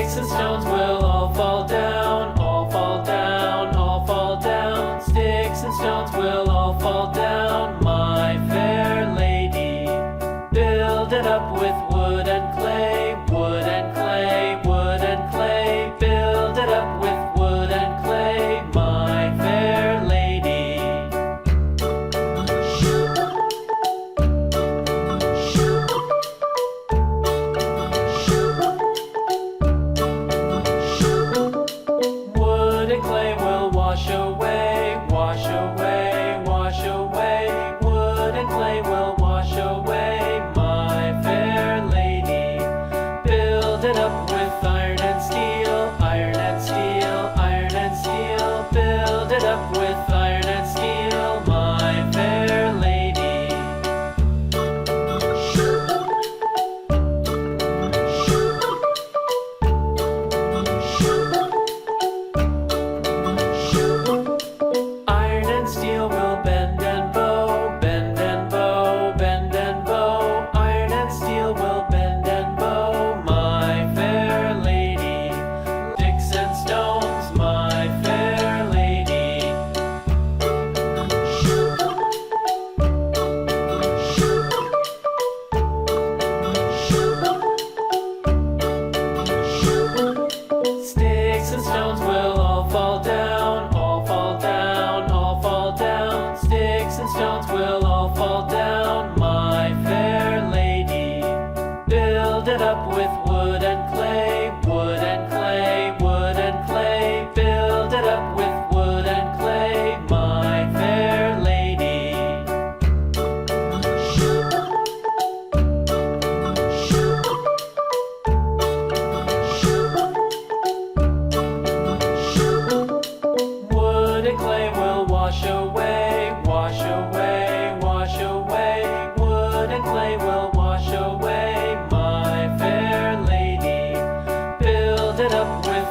Sticks and stones will all fall down, all fall down, all fall down. Sticks and stones will all fall down, my fair lady. Build it up with wood and clay, wood and clay, wood and clay. Build it up with wood and clay, my fair lady. Wood and clay will wash away, wash away, wash away. Wood and clay will wash away, my fair lady. Build it up with iron and steel, iron and steel, iron and steel. Build it up with iron and steel, my fair lady. Iron and steel will bend and bow, bend and bow, bend and bow. Iron and steel will bend and bow, my fair lady. Sticks and stones, my fair lady. Sticks and stones will all fall down, all fall down, all fall down. Sticks and stones will all fall down, my fair lady. Build it up with wood and clay, wood and clay, wood and clay. Build it up with wood and clay, my fair lady. Wood and clay will wash away, wash away, wash away. Wood and clay will wash away, my fair lady. Build it up with